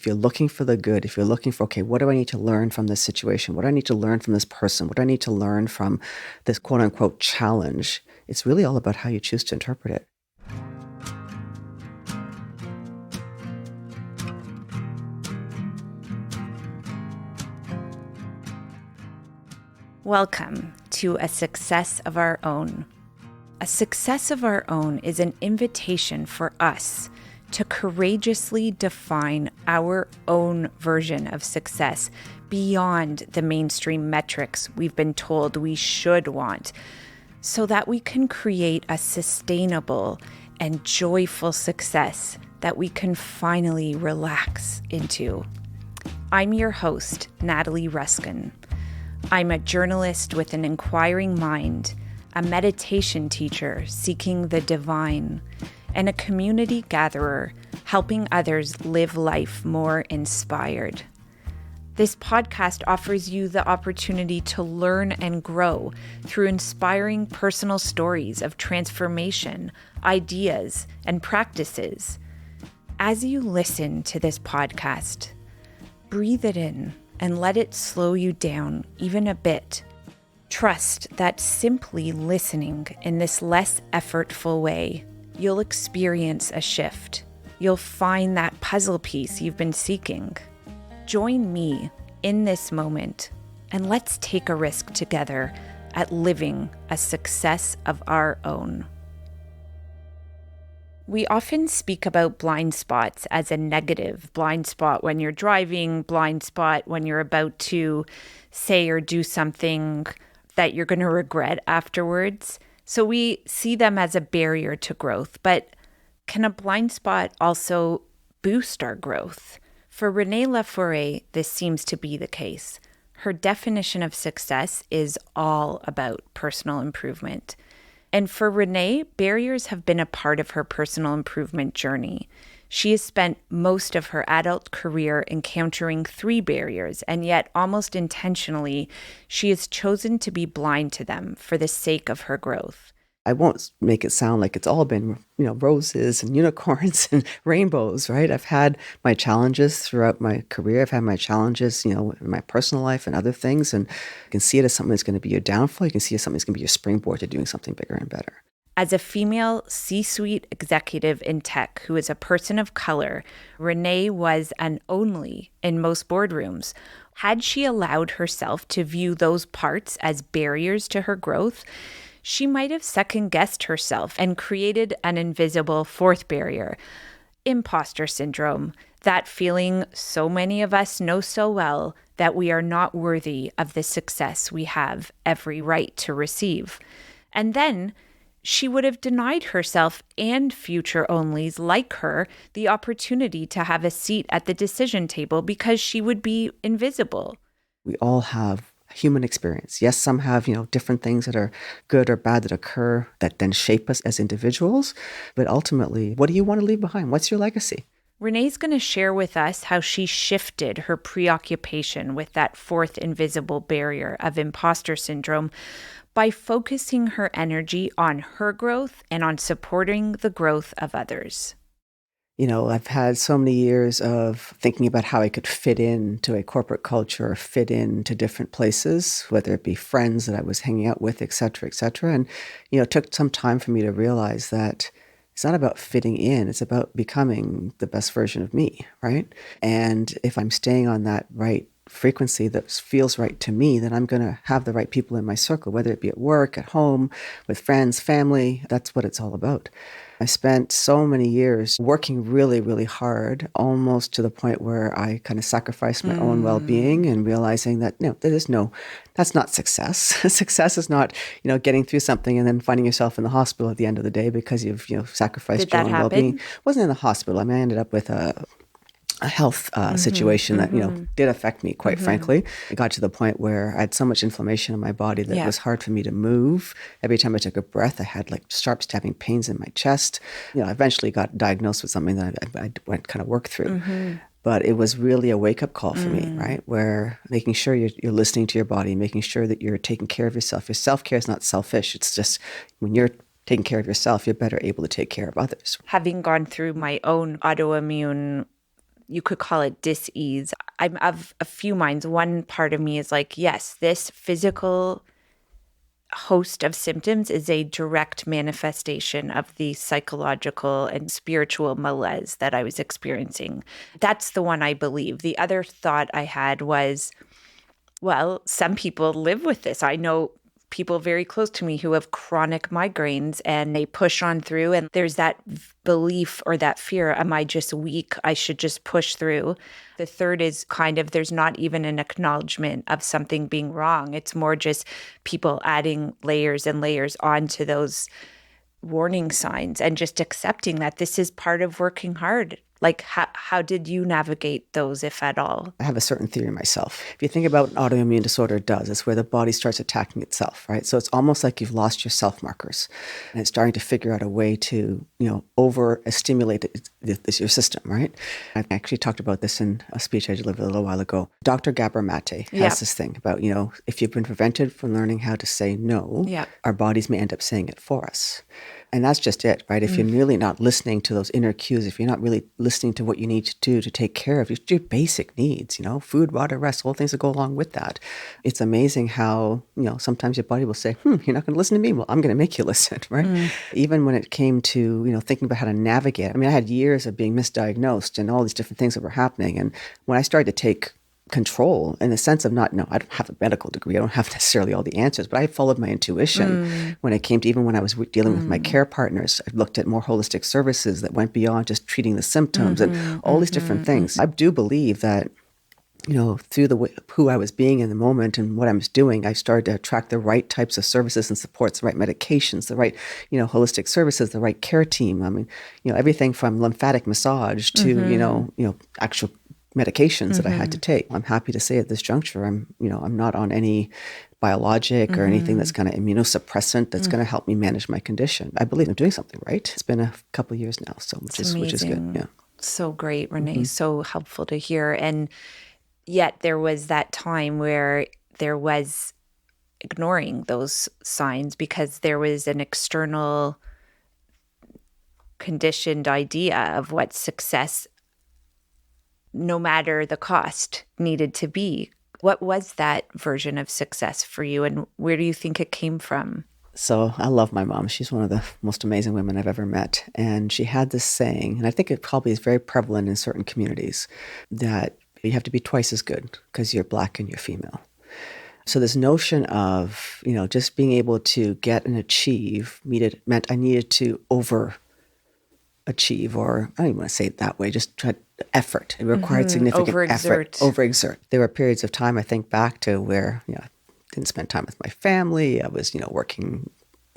you're looking for the good, if you're looking for, okay, what do I need to learn from this situation? What do I need to learn from this person? What do I need to learn from this quote unquote challenge? It's really all about how you choose to interpret it. Welcome to A Success of Our Own. A success of our own is an invitation for us to courageously define our own version of success beyond the mainstream metrics we've been told we should want, so that we can create a sustainable and joyful success that we can finally relax into. I'm your host, Natalie Ruskin. I'm a journalist with an inquiring mind, a meditation teacher seeking the divine, and a community gatherer helping others live life more inspired. This podcast offers you the opportunity to learn and grow through inspiring personal stories of transformation, ideas, and practices. As you listen to this podcast, breathe it in and let it slow you down even a bit. Trust that simply listening in this less effortful way, you'll experience a shift. You'll find that puzzle piece you've been seeking. Join me in this moment, and let's take a risk together at living a success of our own. We often speak about blind spots as a negative. Blind spot when you're driving, blind spot when you're about to say or do something that you're going to regret afterwards. So we see them as a barrier to growth. But can a blind spot also boost our growth? For Renee Laforet, this seems to be the case. Her definition of success is all about personal improvement. And for Renee, barriers have been a part of her personal improvement journey. She has spent most of her adult career encountering 3 barriers, and yet almost intentionally, she has chosen to be blind to them for the sake of her growth. I won't make it sound like it's all been, roses and unicorns and rainbows, right? I've had my challenges throughout my career. I've had my challenges, in my personal life and other things. And you can see it as something that's going to be your downfall. You can see it as something that's going to be your springboard to doing something bigger and better. As a female C-suite executive in tech who is a person of color, Renee was an only in most boardrooms. Had she allowed herself to view those parts as barriers to her growth, she might have second-guessed herself and created an invisible 4th barrier, imposter syndrome, that feeling so many of us know so well that we are not worthy of the success we have every right to receive. And then she would have denied herself and future onlys like her the opportunity to have a seat at the decision table because she would be invisible. We all have human experience. Yes, some have, different things that are good or bad that occur that then shape us as individuals. But ultimately, what do you want to leave behind? What's your legacy? Renee's going to share with us how she shifted her preoccupation with that 4th invisible barrier of imposter syndrome by focusing her energy on her growth and on supporting the growth of others. I've had so many years of thinking about how I could fit into a corporate culture or fit into different places, whether it be friends that I was hanging out with, et cetera, et cetera. And, it took some time for me to realize that it's not about fitting in, it's about becoming the best version of me, right? And if I'm staying on that right frequency that feels right to me, then I'm going to have the right people in my circle, whether it be at work, at home, with friends, family. That's what it's all about. I spent so many years working really, really hard, almost to the point where I kind of sacrificed my own well-being and realizing that, that's not success. Success is not, getting through something and then finding yourself in the hospital at the end of the day because you've, sacrificed your own well-being. It wasn't in the hospital. I ended up with a health situation that, did affect me, quite frankly. It got to the point where I had so much inflammation in my body that it was hard for me to move. Every time I took a breath, I had sharp stabbing pains in my chest. I eventually got diagnosed with something that I went kind of work through. But it was really a wake-up call for me, right? Where making sure you're listening to your body, making sure that you're taking care of yourself. Your self-care is not selfish. It's just when you're taking care of yourself, you're better able to take care of others. Having gone through my own autoimmune you could call it dis-ease. I'm of a few minds. One part of me is like, yes, this physical host of symptoms is a direct manifestation of the psychological and spiritual malaise that I was experiencing. That's the one I believe. The other thought I had was, well, some people live with this. I know people very close to me who have chronic migraines and they push on through. And there's that belief or that fear, am I just weak? I should just push through. The third is kind of there's not even an acknowledgement of something being wrong. It's more just people adding layers and layers onto those warning signs and just accepting that this is part of working hard. Like, how did you navigate those, if at all? I have a certain theory myself. If you think about what an autoimmune disorder does, it's where the body starts attacking itself, right? So it's almost like you've lost your self markers and it's starting to figure out a way to, over stimulate your system, right? I actually talked about this in a speech I delivered a little while ago. Dr. Gabor Mate has this thing about, if you've been prevented from learning how to say no, our bodies may end up saying it for us. And that's just it, right? If you're really not listening to those inner cues, if you're not really listening to what you need to do to take care of your basic needs, food, water, rest, all things that go along with that. It's amazing how, sometimes your body will say, you're not going to listen to me? Well, I'm going to make you listen, right? Even when it came to, thinking about how to navigate. I mean, I had years of being misdiagnosed and all these different things that were happening. And when I started to take control in the sense of I don't have a medical degree. I don't have necessarily all the answers, but I followed my intuition when it came to even when I was dealing with my care partners. I looked at more holistic services that went beyond just treating the symptoms and all these different things. I do believe that, through who I was being in the moment and what I was doing, I started to attract the right types of services and supports, the right medications, the right, holistic services, the right care team. I mean, everything from lymphatic massage to, actual medications that I had to take. I'm happy to say at this juncture, I'm not on any biologic or anything that's kind of immunosuppressant that's going to help me manage my condition. I believe I'm doing something right. It's been a couple of years now, so which is good. Yeah. So great, Renee. So helpful to hear. And yet there was that time where there was ignoring those signs because there was an external conditioned idea of what success, no matter the cost, needed to be. What was that version of success for you, and where do you think it came from? So I love my mom. She's one of the most amazing women I've ever met. And she had this saying, and I think it probably is very prevalent in certain communities, that you have to be twice as good because you're Black and you're female. So this notion of, just being able to get and achieve meant I needed to overachieve, or I don't even want to say it that way, just try effort. It required significant effort. Overexert. There were periods of time I think back to where, I didn't spend time with my family. I was, working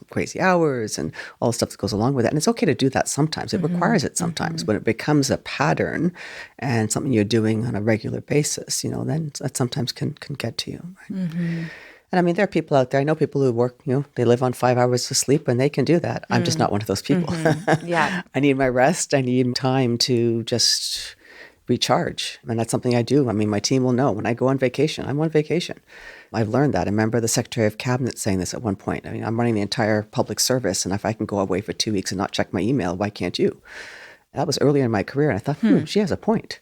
crazy hours and all the stuff that goes along with it. And it's okay to do that sometimes. It requires it sometimes. When it becomes a pattern and something you're doing on a regular basis, then that sometimes can get to you. Right? And I mean, there are people out there, I know people who work, they live on 5 hours of sleep and they can do that. I'm just not one of those people. Yeah. I need my rest. I need time to just recharge. And that's something I do. I mean, my team will know when I go on vacation, I'm on vacation. I've learned that. I remember the Secretary of Cabinet saying this at one point. I mean, I'm running the entire public service, and if I can go away for 2 weeks and not check my email, why can't you? That was earlier in my career, and I thought, she has a point,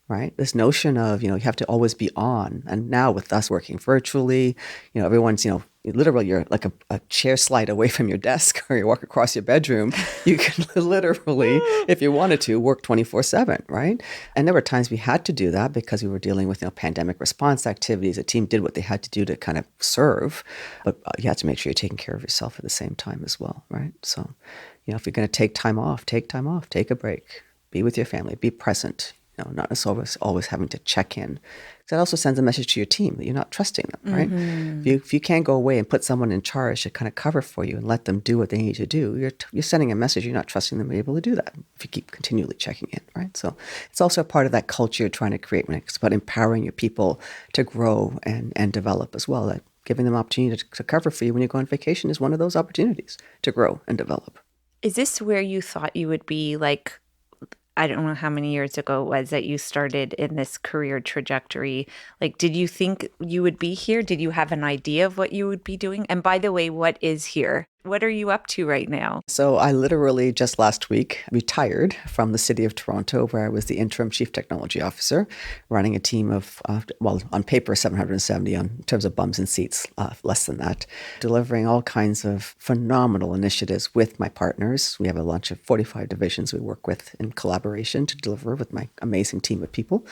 right? This notion of, you have to always be on. And now with us working virtually, everyone's, literally you're like a chair slide away from your desk or you walk across your bedroom. You can literally, if you wanted to, work 24/7, right? And there were times we had to do that because we were dealing with, pandemic response activities. The team did what they had to do to kind of serve, but you had to make sure you're taking care of yourself at the same time as well, right? So, if you're going to take time off, take a break, be with your family, be present. Not always having to check in. That also sends a message to your team that you're not trusting them, right? If you can't go away and put someone in charge to kind of cover for you and let them do what they need to do, you're sending a message you're not trusting them to be able to do that if you keep continually checking in, right? So it's also a part of that culture you're trying to create when it's about empowering your people to grow and develop as well. That giving them opportunity to cover for you when you go on vacation is one of those opportunities to grow and develop. Is this where you thought you would be, like, I don't know how many years ago it was that you started in this career trajectory? Like, did you think you would be here? Did you have an idea of what you would be doing? And by the way, what is here? What are you up to right now? So I literally just last week retired from the city of Toronto, where I was the interim chief technology officer, running a team of, well, on paper, 770, on in terms of bums and seats, less than that, delivering all kinds of phenomenal initiatives with my partners. We have a bunch of 45 divisions we work with in collaboration to deliver with my amazing team of people.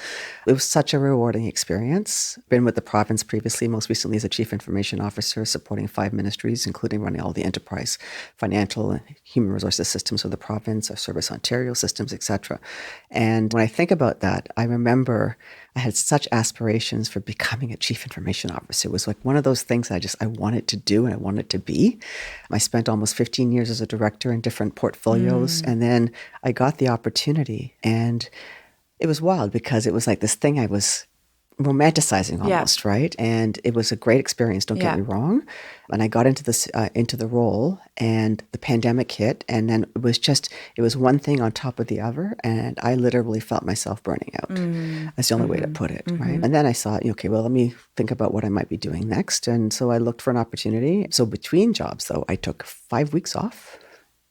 It was such a rewarding experience. Been with the province previously, most recently as a chief information officer, supporting 5 ministries, including running all the enterprise financial and human resources systems of the province, our Service Ontario systems, etc. And when I think about that, I remember I had such aspirations for becoming a chief information officer. It was like one of those things I wanted to do and I wanted to be. I spent almost 15 years as a director in different portfolios. And then I got the opportunity, and it was wild because it was like this thing I was romanticizing almost, right? And it was a great experience, don't get me wrong. And I got into this into the role, and the pandemic hit, and then it was one thing on top of the other, and I literally felt myself burning out. That's the only way to put it, right? And then I thought, okay, well, let me think about what I might be doing next. And so I looked for an opportunity. So between jobs, though, I took 5 weeks off,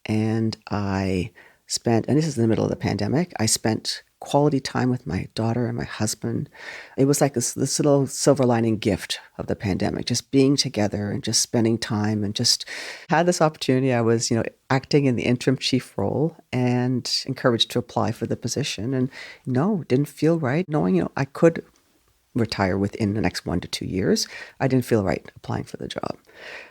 and I spent, and this is in the middle of the pandemic, I spent quality time with my daughter and my husband. It was like this little silver lining gift of the pandemic, just being together and just spending time, and just had this opportunity. I was, acting in the interim chief role and encouraged to apply for the position. And no, it didn't feel right. Knowing, I could retire within the next 1 to 2 years, I didn't feel right applying for the job.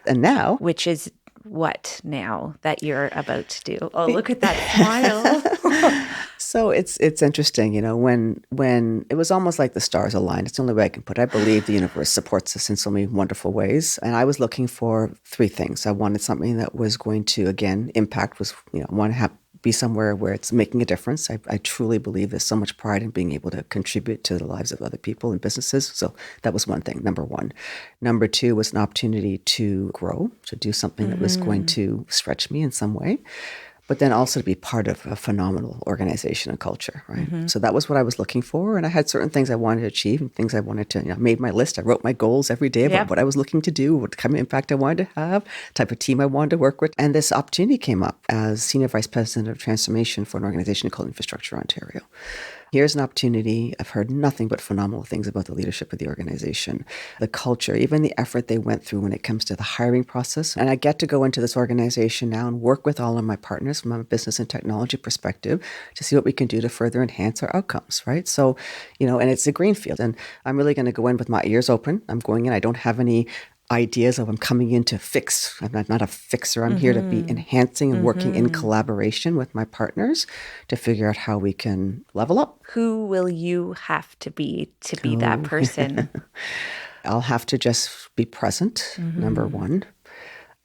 And now, Which is what now that you're about to do? Oh, look at that smile. So it's interesting, when it was almost like the stars aligned. It's the only way I can put it. I believe the universe supports us in so many wonderful ways. And I was looking for 3 things. I wanted something that was going to, again, impact, I want to be somewhere where it's making a difference. I truly believe there's so much pride in being able to contribute to the lives of other people and businesses. So that was one thing, number 1. Number 2 was an opportunity to grow, to do something that was going to stretch me in some way, but then also to be part of a phenomenal organization and culture, right? So that was what I was looking for. And I had certain things I wanted to achieve and things I wanted to, I made my list. I wrote my goals every day about what I was looking to do, what kind of impact I wanted to have, type of team I wanted to work with. And this opportunity came up as Senior Vice President of Transformation for an organization called Infrastructure Ontario. Here's an opportunity. I've heard nothing but phenomenal things about the leadership of the organization, the culture, even the effort they went through when it comes to the hiring process. And I get to go into this organization now and work with all of my partners from a business and technology perspective to see what we can do to further enhance our outcomes, right? So, and it's a greenfield. And I'm really going to go in with my ears open. I'm going in. I don't have any ideas of I'm coming in to fix. I'm not a fixer. I'm here to be enhancing and working in collaboration with my partners to figure out how we can level up. Who will you have to be that person? I'll have to just be present, number 1.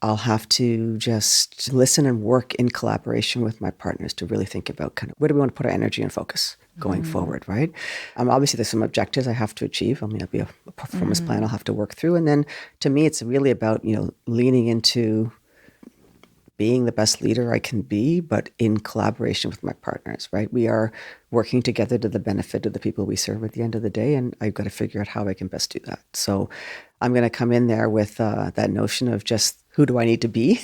I'll have to just listen and work in collaboration with my partners to really think about kind of where do we want to put our energy and focus going forward, right? Obviously, there's some objectives I have to achieve. It'll be a performance plan I'll have to work through. And then to me, it's really about, leaning into being the best leader I can be, but in collaboration with my partners, right? We are working together to the benefit of the people we serve at the end of the day, and I've got to figure out how I can best do that. So I'm going to come in there with that notion of just who do I need to be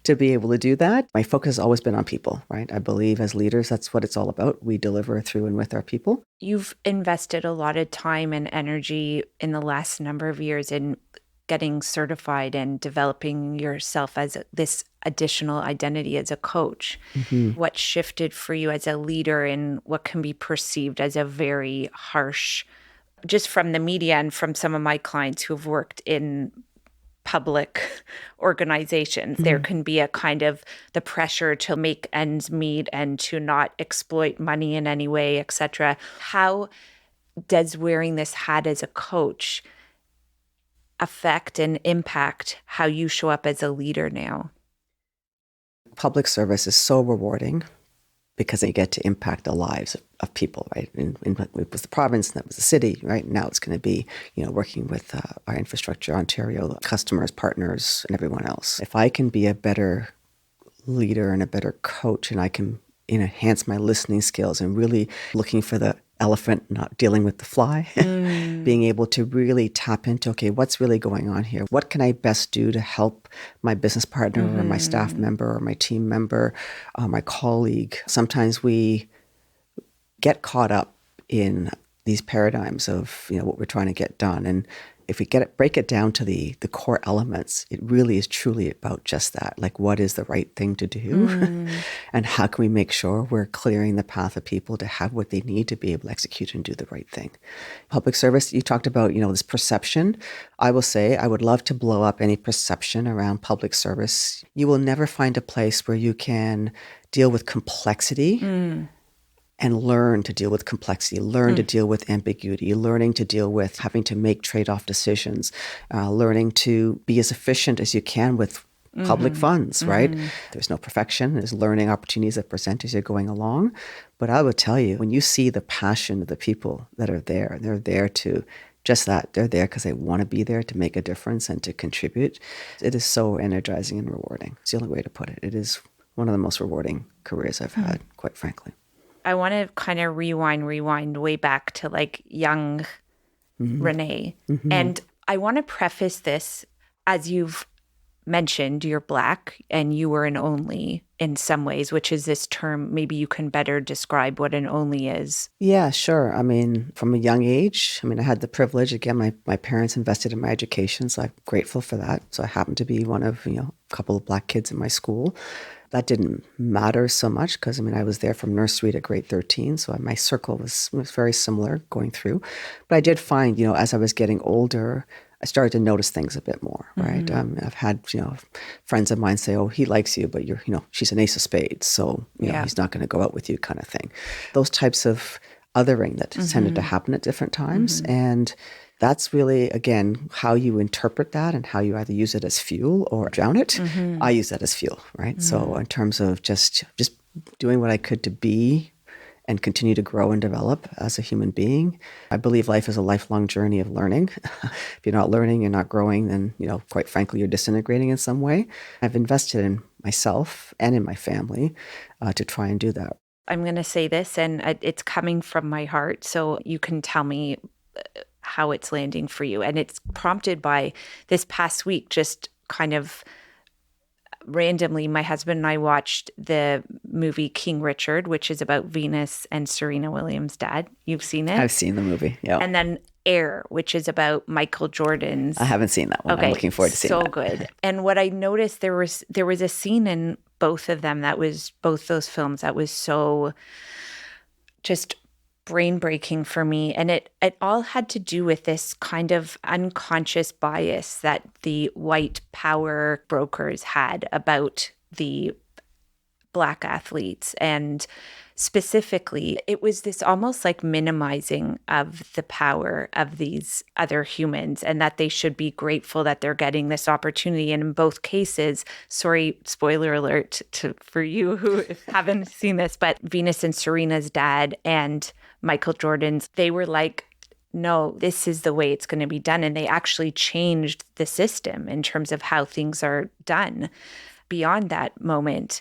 to be able to do that? My focus has always been on people, right? I believe as leaders, that's what it's all about. We deliver through and with our people. You've invested a lot of time and energy in the last number of years in getting certified and developing yourself as this additional identity as a coach. What shifted for you as a leader in what can be perceived as a very harsh, just from the media and from some of my clients who have worked in public organizations, there can be a kind of the pressure to make ends meet and to not exploit money in any way, etc. How does wearing this hat as a coach affect and impact how you show up as a leader now? Public service is so rewarding because you get to impact the lives of people, right? It was the province, and that was the city, right? Now it's going to be, working with our Infrastructure Ontario customers, partners, and everyone else. If I can be a better leader and a better coach, and I can enhance my listening skills and really looking for the elephant not dealing with the fly, being able to really tap into, okay, what's really going on here? What can I best do to help my business partner or my staff member or my team member, my colleague? Sometimes we get caught up in these paradigms of, what we're trying to get done. And if we break it down to the core elements, it really is truly about just that. Like, what is the right thing to do? And how can we make sure we're clearing the path of people to have what they need to be able to execute and do the right thing? Public service, you talked about, this perception. I will say I would love to blow up any perception around public service. You will never find a place where you can deal with complexity and learn to deal with complexity, learn to deal with ambiguity, learning to deal with having to make trade-off decisions, learning to be as efficient as you can with public funds, right? There's no perfection. There's learning opportunities that present as you're going along. But I would tell you, when you see the passion of the people that are there, they're there to just that. They're there because they want to be there to make a difference and to contribute. It is so energizing and rewarding. It's the only way to put it. It is one of the most rewarding careers I've had, quite frankly. I want to kind of rewind way back to like young Renee. And I want to preface this, as you've mentioned, you're Black and you were an only in some ways, which is this term. Maybe you can better describe what an only is. Yeah, sure. I mean, from a young age, I had the privilege, again, my parents invested in my education, so I'm grateful for that. So I happened to be one of, a couple of Black kids in my school. That didn't matter so much because, I was there from nursery to grade 13. So my circle was very similar going through. But I did find, as I was getting older, I started to notice things a bit more, right? I've had, friends of mine say, oh, he likes you, but she's an ace of spades. So, he's not going to go out with you kind of thing. Those types of othering that tended to happen at different times. And that's really, again, how you interpret that and how you either use it as fuel or drown it. I use that as fuel, right? So in terms of just doing what I could to be and continue to grow and develop as a human being, I believe life is a lifelong journey of learning. If you're not learning, you're not growing, then, quite frankly, you're disintegrating in some way. I've invested in myself and in my family to try and do that. I'm going to say this, and it's coming from my heart, so you can tell me how it's landing for you. And it's prompted by this past week, just kind of randomly, my husband and I watched the movie King Richard, which is about Venus and Serena Williams' dad. You've seen it? I've seen the movie, yeah. And then Air, which is about Michael Jordan's. I haven't seen that one. Okay, I'm looking forward to seeing that. So good. And what I noticed, there was a scene in both of them both those films that was so just brain-breaking for me. And it all had to do with this kind of unconscious bias that the white power brokers had about the Black athletes. And specifically, it was this almost like minimizing of the power of these other humans and that they should be grateful that they're getting this opportunity. And in both cases, sorry, spoiler alert for you who haven't seen this, but Venus and Serena's dad and Michael Jordan's, they were like, no, this is the way it's going to be done. And they actually changed the system in terms of how things are done beyond that moment.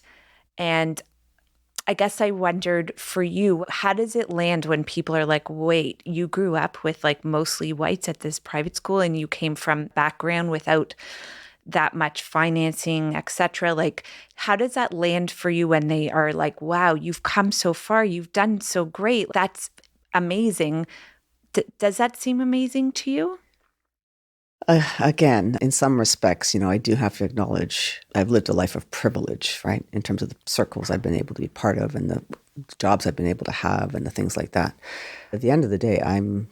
And I guess I wondered for you, how does it land when people are like, wait, you grew up with like mostly whites at this private school and you came from background without that much financing, etc. Like, how does that land for you when they are like, wow, you've come so far, you've done so great, that's amazing. Does that seem amazing to you? Again, in some respects, I do have to acknowledge I've lived a life of privilege, right? In terms of the circles I've been able to be part of and the jobs I've been able to have and the things like that. At the end of the day, I'm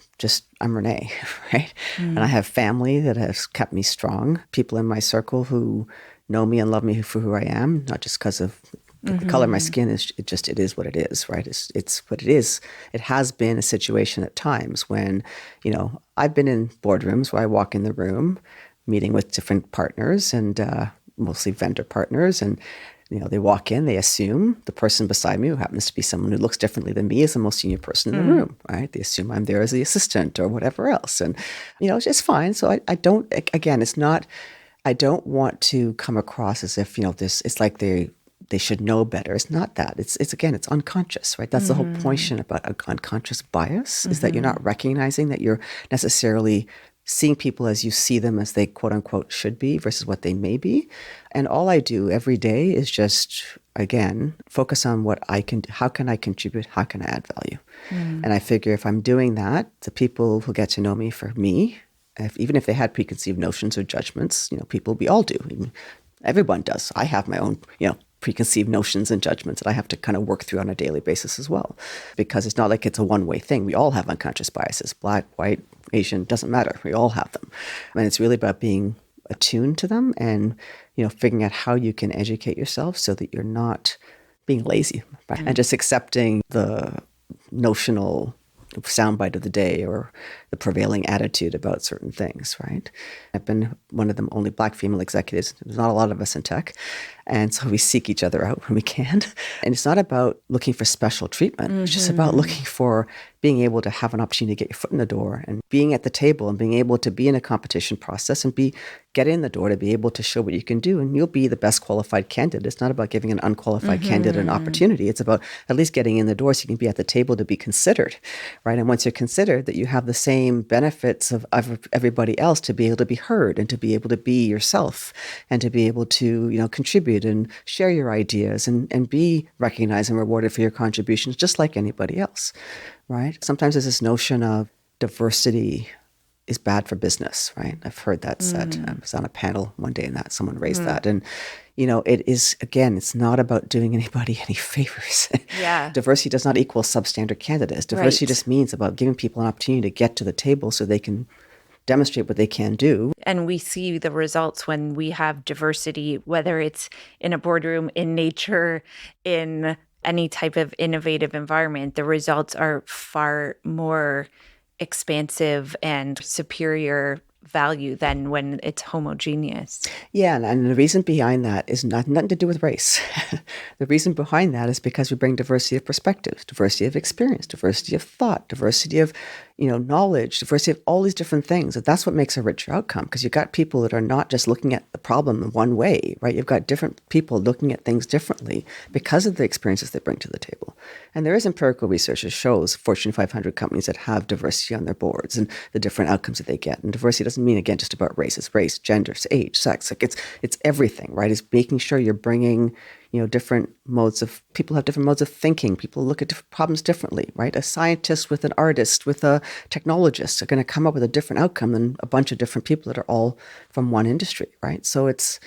Renee, right? And I have family that has kept me strong, people in my circle who know me and love me for who I am, not just because of the color of my skin. It is what it is, right? It's what it is. It has been a situation at times when, I've been in boardrooms where I walk in the room, meeting with different partners and mostly vendor partners, and they walk in, they assume the person beside me, who happens to be someone who looks differently than me, is the most senior person in the room, right? They assume I'm there as the assistant or whatever else, and it's just fine. So I don't. Again, it's not. I don't want to come across as if it's like they should know better. It's not that. It's again, it's unconscious, right? That's the whole point about unconscious bias, is that you're not recognizing that you're necessarily seeing people as you see them as they quote unquote should be versus what they may be. And all I do every day is just, again, focus on what I can do. How can I contribute? How can I add value? And I figure if I'm doing that, the people who get to know me for me, even if they had preconceived notions or judgments, people, we all do. Everyone does. I have my own, preconceived notions and judgments that I have to kind of work through on a daily basis as well. Because it's not like it's a one-way thing. We all have unconscious biases. Black, white, Asian, doesn't matter. We all have them. And it's really about being attuned to them and, figuring out how you can educate yourself so that you're not being lazy, right? And just accepting the notional soundbite of the day or the prevailing attitude about certain things, right? I've been one of the only Black female executives. There's not a lot of us in tech. And so we seek each other out when we can. And it's not about looking for special treatment. It's just about looking for being able to have an opportunity to get your foot in the door and being at the table and being able to be in a competition process and get in the door to be able to show what you can do. And you'll be the best qualified candidate. It's not about giving an unqualified candidate an opportunity. It's about at least getting in the door so you can be at the table to be considered, right? And once you're considered, that you have the same benefits of everybody else to be able to be heard and to be able to be yourself and to be able to, contribute and share your ideas and be recognized and rewarded for your contributions just like anybody else, right? Sometimes there's this notion of diversity is bad for business, right? I've heard that said. I was on a panel one day and someone raised that. And, it is, again, it's not about doing anybody any favors. Yeah. Diversity does not equal substandard candidates. Diversity just means about giving people an opportunity to get to the table so they can demonstrate what they can do. And we see the results when we have diversity, whether it's in a boardroom, in nature, in any type of innovative environment. The results are far more expansive and superior value than when it's homogeneous. Yeah, and the reason behind that is nothing to do with race. The reason behind that is because we bring diversity of perspectives, diversity of experience, diversity of thought, diversity of knowledge, diversity of all these different things. And that's what makes a richer outcome, because you've got people that are not just looking at the problem in one way, right? You've got different people looking at things differently because of the experiences they bring to the table. And there is empirical research that shows Fortune 500 companies that have diversity on their boards and the different outcomes that they get. And diversity doesn't mean, again, just about race. It's race, gender, age, sex. Like it's everything, right? It's making sure you're bringing different modes of, people have different modes of thinking. People look at different problems differently, right? A scientist with an artist, with a technologist are going to come up with a different outcome than a bunch of different people that are all from one industry, right? So it's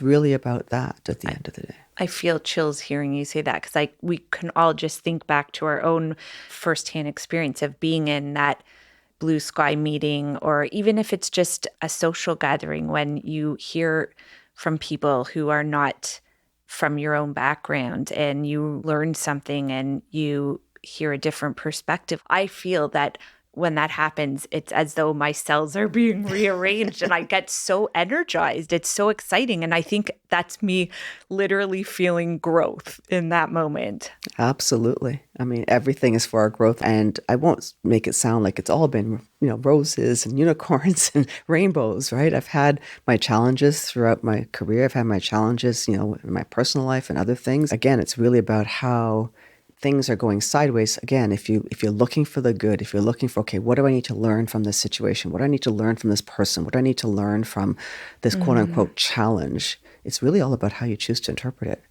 really about that at the end of the day. I feel chills hearing you say that, because we can all just think back to our own firsthand experience of being in that blue sky meeting, or even if it's just a social gathering, when you hear from people who are not from your own background and you learn something and you hear a different perspective. I feel that when that happens, it's as though my cells are being rearranged and I get so energized. It's so exciting. And I think that's me literally feeling growth in that moment. Absolutely. I mean, everything is for our growth. And I won't make it sound like it's all been, roses and unicorns and rainbows, right? I've had my challenges throughout my career. I've had my challenges, in my personal life and other things. Again, it's really about how things are going sideways. Again, if you're looking for the good, if you're looking for, okay, what do I need to learn from this situation? What do I need to learn from this person? What do I need to learn from this quote unquote challenge? It's really all about how you choose to interpret it,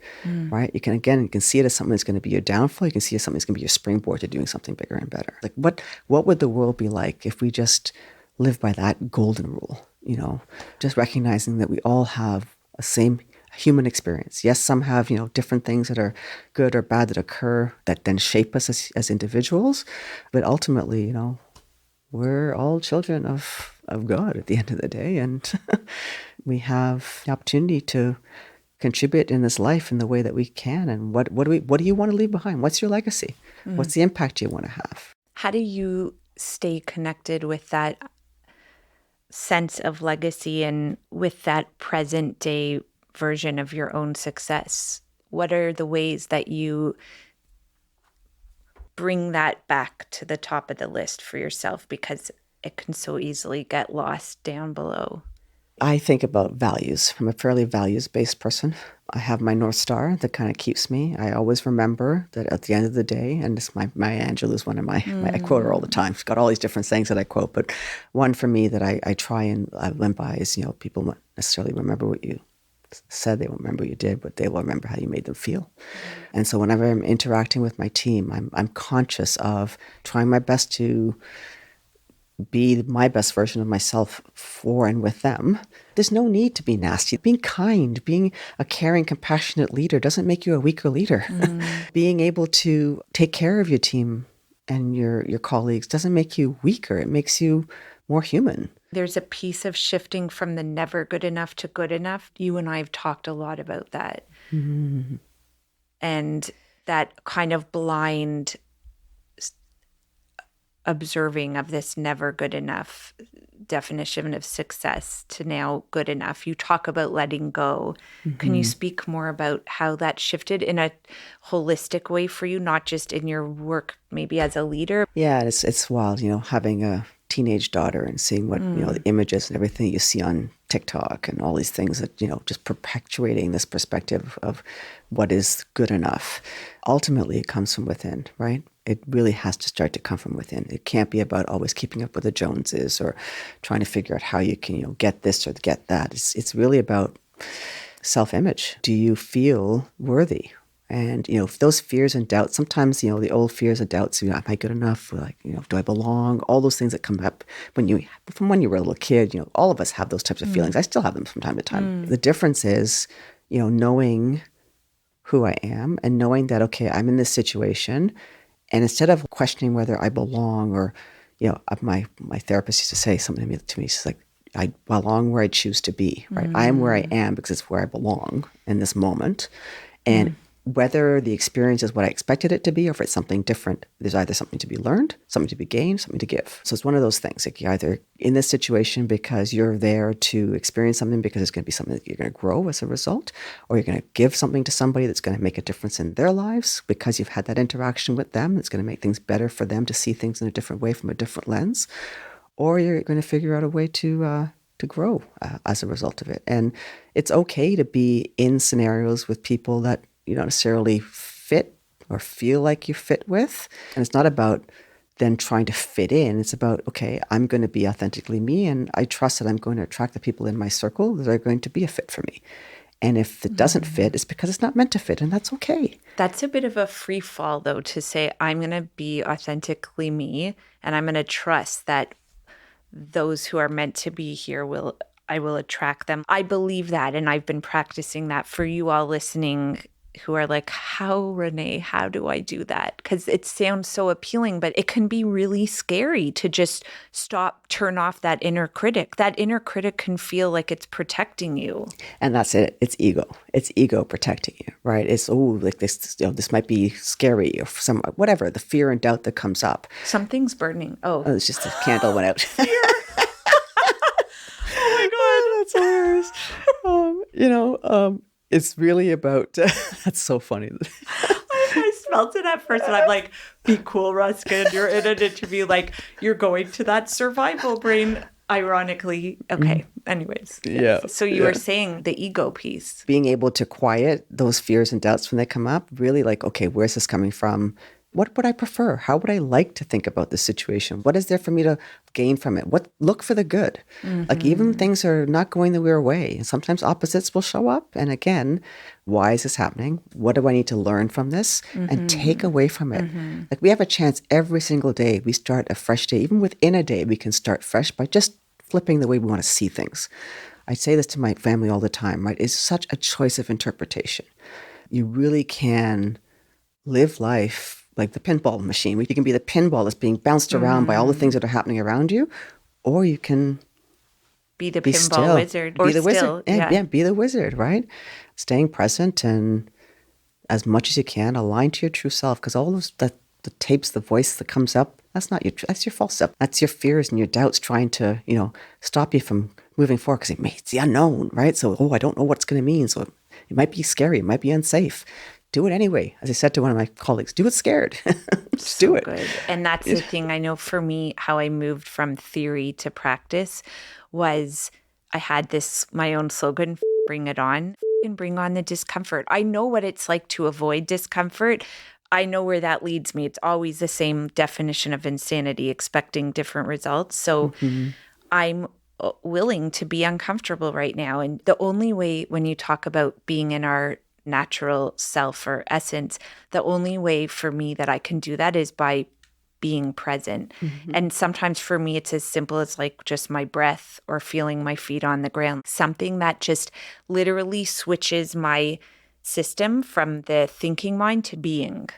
right? You can see it as something that's going to be your downfall. You can see it as something that's going to be your springboard to doing something bigger and better. Like what would the world be like if we just lived by that golden rule, just recognizing that we all have a same human experience. Yes, some have, different things that are good or bad that occur that then shape us as individuals. But ultimately, we're all children of God at the end of the day. And we have the opportunity to contribute in this life in the way that we can. And what do you want to leave behind? What's your legacy? What's the impact you want to have? How do you stay connected with that sense of legacy and with that present day version of your own success? What are the ways that you bring that back to the top of the list for yourself? Because it can so easily get lost down below. I think about values. I'm a fairly values-based person. I have my North Star that kind of keeps me. I always remember that at the end of the day, and this my Angelou is one of I quote her all the time. She's got all these different things that I quote, but one for me that I try and I live by is, people won't necessarily remember what you said, they won't remember what you did, but they will remember how you made them feel. And so whenever I'm interacting with my team, I'm conscious of trying my best to be my best version of myself for and with them. There's no need to be nasty. Being kind, being a caring, compassionate leader doesn't make you a weaker leader. Being able to take care of your team and your colleagues doesn't make you weaker. It makes you more human. There's a piece of shifting from the never good enough to good enough. You and I have talked a lot about that. Mm-hmm. And that kind of blind observing of this never good enough definition of success to now good enough. You talk about letting go. Mm-hmm. Can you speak more about how that shifted in a holistic way for you, not just in your work, maybe as a leader? Yeah, it's wild, having a teenage daughter and seeing what, the images and everything you see on TikTok and all these things that, just perpetuating this perspective of what is good enough. Ultimately, it comes from within, right? It really has to start to come from within. It can't be about always keeping up with the Joneses or trying to figure out how you can, get this or get that. It's really about self-image. Do you feel worthy? And, if those fears and doubts, sometimes, the old fears and doubts, am I good enough? Like, do I belong? All those things that come up from when you were a little kid, all of us have those types of feelings. I still have them from time to time. The difference is, knowing who I am and knowing that, okay, I'm in this situation. And instead of questioning whether I belong or, my therapist used to say something to me. She's like, I belong where I choose to be, right? I am where I am because it's where I belong in this moment. And whether the experience is what I expected it to be or if it's something different, there's either something to be learned, something to be gained, something to give. So it's one of those things. Like you're either in this situation because you're there to experience something because it's going to be something that you're going to grow as a result, or you're going to give something to somebody that's going to make a difference in their lives because you've had that interaction with them. It's going to make things better for them to see things in a different way from a different lens, or you're going to figure out a way to grow as a result of it. And it's okay to be in scenarios with people that you don't necessarily fit or feel like you fit with. And it's not about then trying to fit in. It's about, okay, I'm going to be authentically me, and I trust that I'm going to attract the people in my circle that are going to be a fit for me. And if it doesn't fit, it's because it's not meant to fit, and that's okay. That's a bit of a free fall, though, to say, I'm going to be authentically me, and I'm going to trust that those who are meant to be here I will attract them. I believe that, and I've been practicing that. For you all listening who are like, how, Renee, how do I do that? Because it sounds so appealing, but it can be really scary to just turn off that inner critic. That inner critic can feel like it's protecting you. And that's it. It's ego. It's ego protecting you, right? It's, like this, this might be scary or whatever, the fear and doubt that comes up. Something's burning. Oh, it's just a candle went out. Fear. Oh my God. That's hilarious. It's really about, that's so funny. I smelled it at first and I'm like, be cool, Ruskin. You're in an interview, like you're going to that survival brain, ironically. Okay. Anyways. Yeah. So you were saying the ego piece. Being able to quiet those fears and doubts when they come up, really like, okay, where's this coming from? What would I prefer? How would I like to think about this situation? What is there for me to gain from it? Look for the good. Like even things are not going the your way. And sometimes opposites will show up. And again, why is this happening? What do I need to learn from this? And take away from it. Like we have a chance every single day. We start a fresh day. Even within a day, we can start fresh by just flipping the way we want to see things. I say this to my family all the time, right? It's such a choice of interpretation. You really can live life like the pinball machine. You can be the pinball that's being bounced around by all the things that are happening around you, or you can be the pinball wizard. Be the wizard. Yeah, be the wizard, right? Staying present and as much as you can align to your true self, because all those the tapes, the voice that comes up, that's your false self. That's your fears and your doubts trying to, stop you from moving forward because it's the unknown, right? So, I don't know what it's going to mean. So it might be scary. It might be unsafe. Do it anyway. As I said to one of my colleagues, do it scared. Just do it. Good. And that's the thing. I know for me, how I moved from theory to practice was I had my own slogan, bring it on, and bring on the discomfort. I know what it's like to avoid discomfort. I know where that leads me. It's always the same definition of insanity, expecting different results. So I'm willing to be uncomfortable right now. And the only way, when you talk about being in our natural self or essence, the only way for me that I can do that is by being present. And sometimes for me, it's as simple as like just my breath or feeling my feet on the ground, something that just literally switches my system from the thinking mind to being.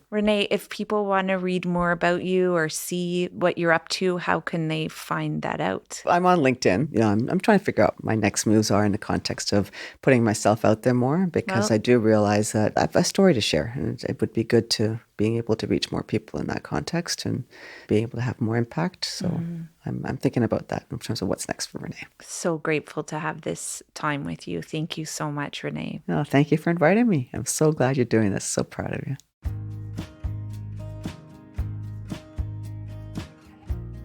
Renee, if people want to read more about you or see what you're up to, how can they find that out? I'm on LinkedIn. I'm trying to figure out what my next moves are in the context of putting myself out there more, because I do realize that I have a story to share, and it would be good to being able to reach more people in that context and being able to have more impact. So I'm thinking about that in terms of what's next for Renee. So grateful to have this time with you. Thank you so much, Renee. Oh, thank you for inviting me. I'm so glad you're doing this. So proud of you.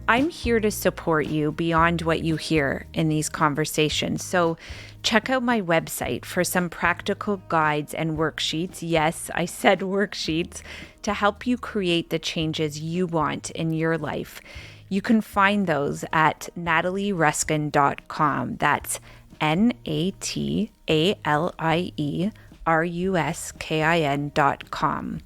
I'm here to support you beyond what you hear in these conversations. So check out my website for some practical guides and worksheets. Yes, I said worksheets, to help you create the changes you want in your life. You can find those at natalieruskin.com. That's natalieruskin.com.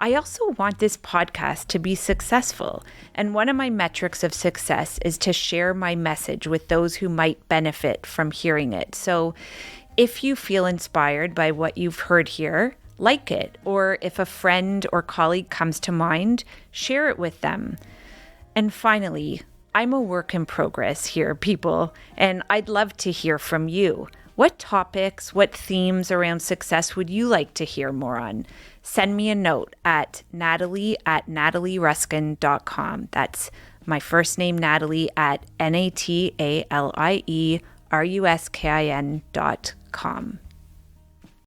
I also want this podcast to be successful, and one of my metrics of success is to share my message with those who might benefit from hearing it. So if you feel inspired by what you've heard here, like it, or if a friend or colleague comes to mind, share it with them. And finally, I'm a work in progress here, people, and I'd love to hear from you. What topics, what themes around success would you like to hear more on? Send me a note at natalie@natalieruskin.com. That's my first name, Natalie, at natalieruskin.com.